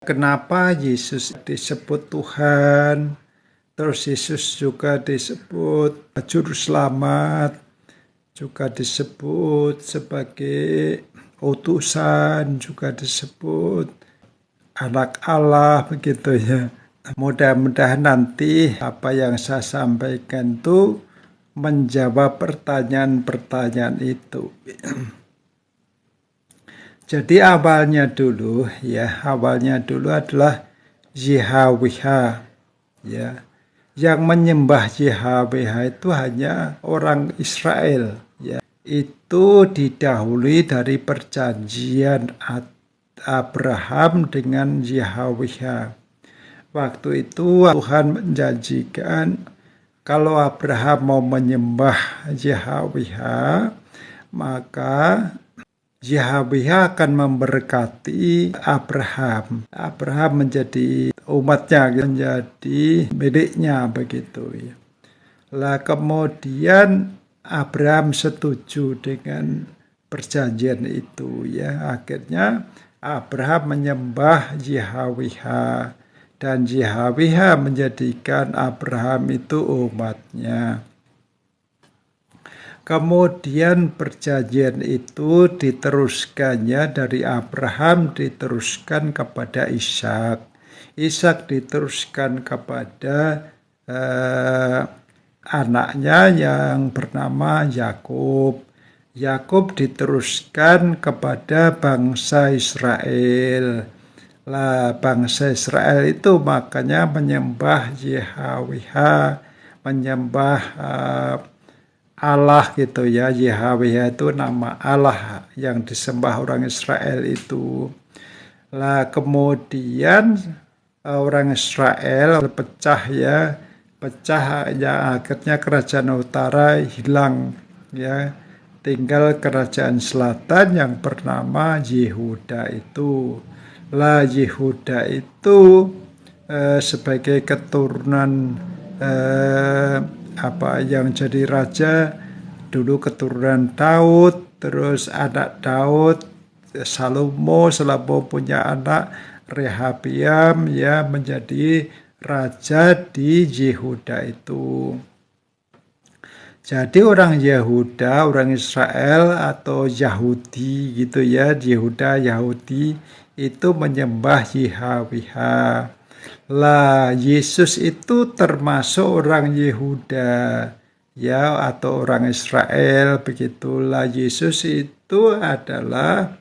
Kenapa Yesus disebut Tuhan, terus Yesus juga disebut Juru Selamat, juga disebut sebagai utusan, juga disebut anak Allah, begitu ya. Mudah-mudahan nanti apa yang saya sampaikan itu menjawab pertanyaan-pertanyaan itu. Jadi awalnya dulu adalah YHWH, ya. Yang menyembah YHWH itu hanya orang Israel, ya. Itu didahului dari perjanjian Abraham dengan YHWH. Waktu itu Tuhan menjanjikan kalau Abraham mau menyembah YHWH, maka YHWH akan memberkati Abraham. Abraham menjadi umatnya, menjadi miliknya, begitu ya. Lah kemudian Abraham setuju dengan perjanjian itu, ya. Akhirnya Abraham menyembah YHWH dan YHWH menjadikan Abraham itu umatnya. Kemudian perjanjian itu diteruskannya dari Abraham diteruskan kepada Ishak. Ishak diteruskan kepada anaknya yang bernama Yakub. Yakub diteruskan kepada bangsa Israel. Lah bangsa Israel itu makanya menyembah YHWH, menyembah Allah gitu ya. YHWH itu nama Allah yang disembah orang Israel itu. Lah kemudian orang Israel pecah ya akhirnya kerajaan utara hilang ya. Tinggal kerajaan selatan yang bernama Yehuda itu. Lah Yehuda itu sebagai keturunan yang jadi raja dulu keturunan Daud, terus anak Daud Salomo punya anak Rehabiam ya menjadi raja di Yehuda itu. Jadi orang Yehuda, orang Israel atau Yahudi gitu ya, Yehuda Yahudi itu menyembah YHWH. Lah Yesus itu termasuk orang Yehuda ya atau orang Israel, begitulah. Yesus itu adalah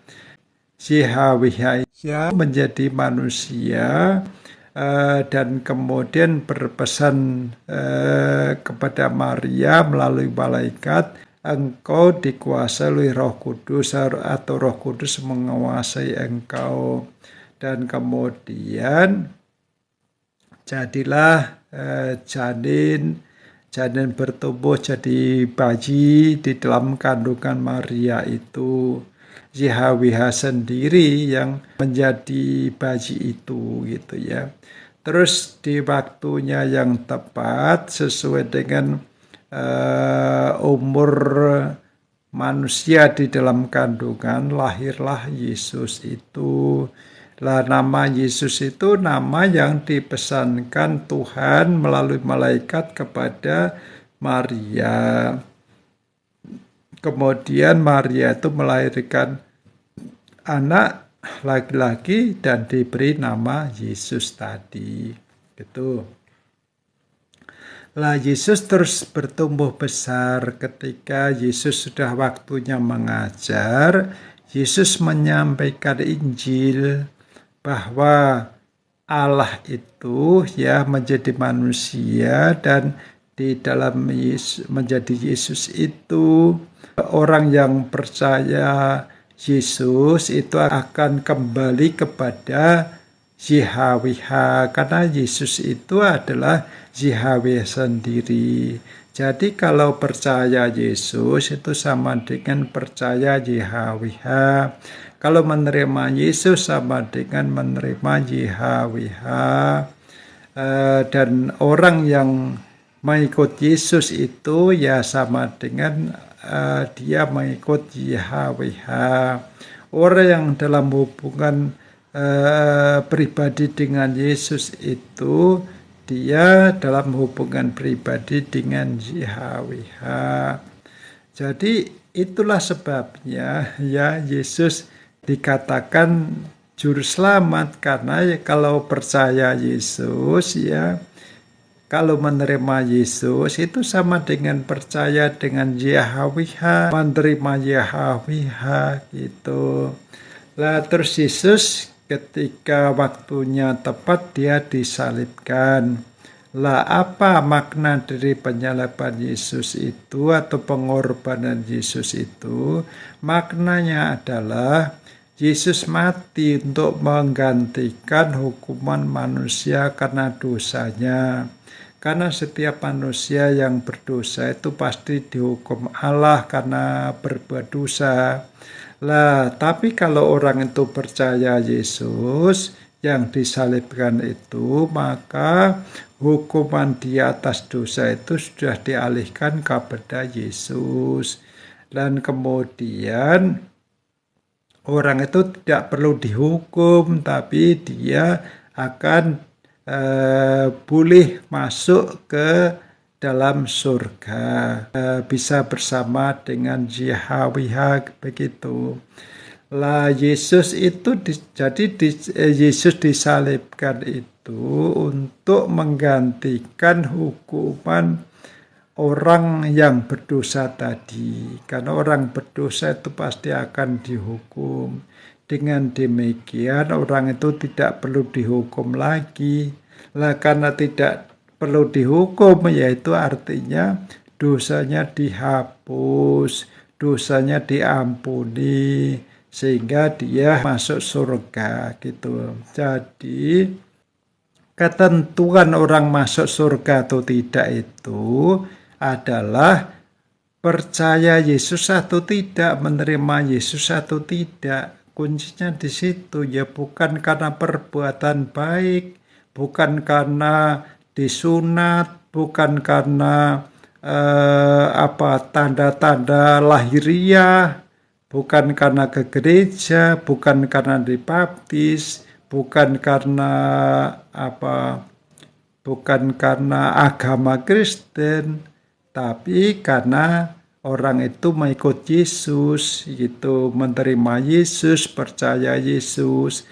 YHWH yang menjadi manusia dan kemudian berpesan kepada Maria melalui malaikat, engkau dikuasai oleh Roh Kudus atau Roh Kudus menguasai engkau. Dan kemudian jadilah janin bertumbuh jadi bayi di dalam kandungan Maria itu. YHWH sendiri yang menjadi bayi itu gitu ya. Terus di waktunya yang tepat sesuai dengan umur manusia di dalam kandungan lahirlah Yesus itu. Lah nama Yesus itu nama yang dipesankan Tuhan melalui malaikat kepada Maria. Kemudian Maria itu melahirkan anak laki-laki dan diberi nama Yesus tadi. Gitu. Lah Yesus terus bertumbuh besar. Ketika Yesus sudah waktunya mengajar, Yesus menyampaikan Injil bahwa Allah itu ya menjadi manusia dan di dalam menjadi Yesus itu orang yang percaya Yesus itu akan kembali kepada YHWH karena Yesus itu adalah YHWH sendiri. Jadi kalau percaya Yesus itu sama dengan percaya YHWH. Kalau menerima Yesus sama dengan menerima YHWH. Dan orang yang mengikut Yesus itu ya sama dengan dia mengikut YHWH. Orang yang dalam hubungan pribadi dengan Yesus itu dia dalam hubungan pribadi dengan JHWH. Jadi itulah sebabnya ya Yesus dikatakan juru selamat, karena ya kalau percaya Yesus ya, kalau menerima Yesus itu sama dengan percaya dengan YHWH, menerima YHWH gitu. Lah terus Yesus ketika waktunya tepat dia disalibkan. Lah apa makna dari penyaliban Yesus itu atau pengorbanan Yesus itu? Maknanya adalah Yesus mati untuk menggantikan hukuman manusia karena dosanya. Karena setiap manusia yang berdosa itu pasti dihukum Allah karena berbuat dosa. Lah, tapi kalau orang itu percaya Yesus yang disalibkan itu, maka hukuman di atas dosa itu sudah dialihkan kepada Yesus. Dan kemudian orang itu tidak perlu dihukum, tapi dia akan boleh masuk ke dalam surga, bisa bersama dengan JHWH begitu. Lah Yesus itu Yesus disalibkan itu untuk menggantikan hukuman orang yang berdosa tadi. Karena orang berdosa itu pasti akan dihukum. Dengan demikian orang itu tidak perlu dihukum lagi. Lah karena tidak perlu dihukum, yaitu artinya dosanya dihapus, dosanya diampuni, sehingga dia masuk surga gitu. Jadi ketentuan orang masuk surga atau tidak itu adalah percaya Yesus atau tidak, menerima Yesus atau tidak. Kuncinya di situ ya, bukan karena perbuatan baik, bukan karena disunat, bukan karena tanda-tanda lahiriah, bukan karena ke gereja, bukan karena dibaptis, bukan karena bukan karena agama Kristen, tapi karena orang itu mengikut Yesus, gitu, menerima Yesus, percaya Yesus.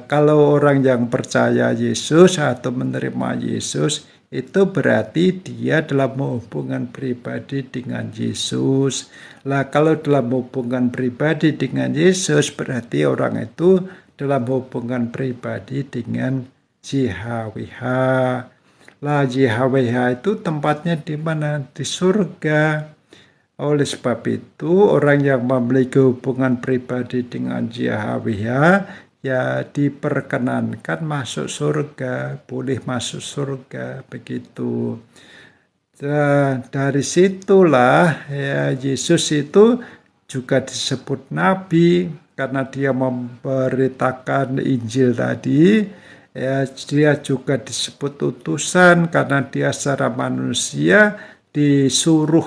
Kalau orang yang percaya Yesus atau menerima Yesus, itu berarti dia dalam hubungan pribadi dengan Yesus. Kalau dalam hubungan pribadi dengan Yesus, berarti orang itu dalam hubungan pribadi dengan JHWH. JHWH itu tempatnya di mana? Di surga. Oleh sebab itu, orang yang memiliki hubungan pribadi dengan JHWH ya diperkenankan masuk surga, boleh masuk surga begitu. Dari situlah ya Yesus itu juga disebut nabi karena dia memberitakan Injil tadi. Ya, dia juga disebut utusan karena dia secara manusia disuruh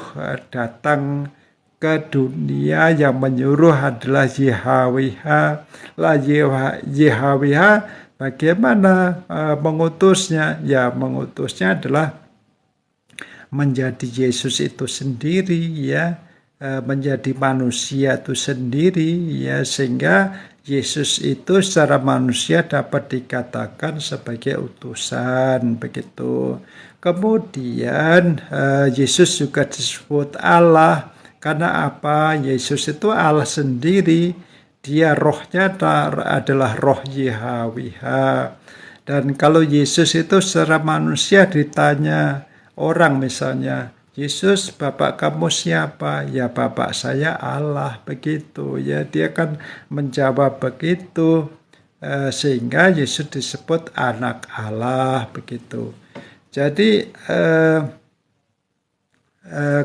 datang ke dunia, yang menyuruh adalah YHWH. YHWH bagaimana mengutusnya? Ya, mengutusnya adalah menjadi Yesus itu sendiri, ya, menjadi manusia itu sendiri, ya, sehingga Yesus itu secara manusia dapat dikatakan sebagai utusan begitu. Kemudian Yesus juga disebut Allah. Karena apa? Yesus itu Allah sendiri. Dia rohnya adalah roh YHWH. Dan kalau Yesus itu secara manusia ditanya orang misalnya, Yesus, Bapak kamu siapa? Ya, Bapak saya Allah, begitu. Ya, dia kan menjawab begitu, sehingga Yesus disebut anak Allah, begitu. Jadi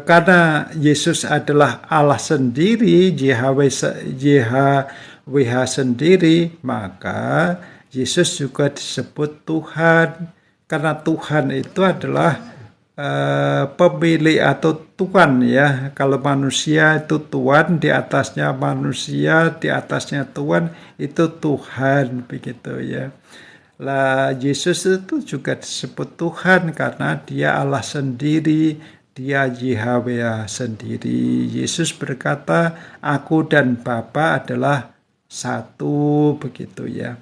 karena Yesus adalah Allah sendiri, YHWH sendiri, maka Yesus juga disebut Tuhan. Karena Tuhan itu adalah pemilik atau Tuhan ya. Kalau manusia itu Tuhan, di atasnya manusia, di atasnya Tuhan, itu Tuhan begitu ya. Lah Yesus itu juga disebut Tuhan karena dia Allah sendiri, dia Yahweh sendiri. Yesus berkata, aku dan Bapa adalah satu begitu ya.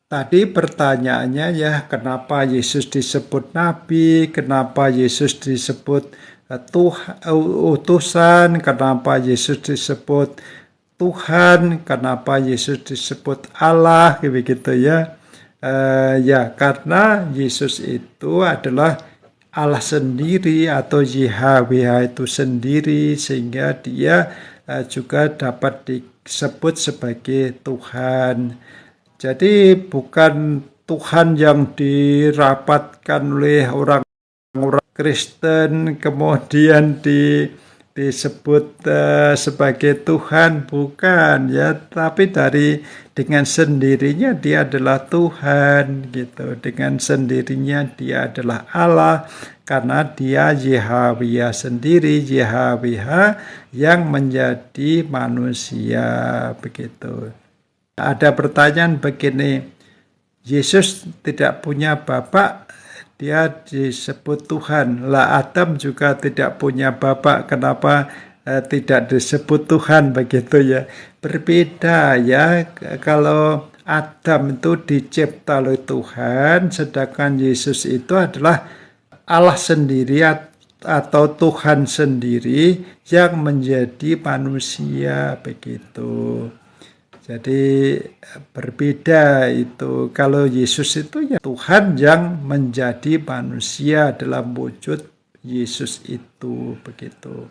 Tadi pertanyaannya ya, kenapa Yesus disebut nabi, kenapa Yesus disebut utusan, kenapa Yesus disebut Tuhan, kenapa Yesus disebut Allah, begitu ya. Ya, karena Yesus itu adalah Allah sendiri atau Yahweh itu sendiri, sehingga dia juga dapat disebut sebagai Tuhan. Jadi bukan Tuhan yang dirapatkan oleh orang-orang Kristen kemudian disebut sebagai Tuhan, bukan ya, tapi dengan sendirinya dia adalah Tuhan gitu. Dengan sendirinya dia adalah Allah karena dia Yahweh sendiri, Yahweh yang menjadi manusia begitu. Ada pertanyaan begini, Yesus tidak punya bapak, dia disebut Tuhan. Lah Adam juga tidak punya bapak, kenapa tidak disebut Tuhan begitu ya? Berbeda ya, kalau Adam itu dicipta oleh Tuhan, sedangkan Yesus itu adalah Allah sendiri atau Tuhan sendiri yang menjadi manusia begitu. Jadi berbeda itu. Kalau Yesus itu ya Tuhan yang menjadi manusia dalam wujud Yesus itu begitu.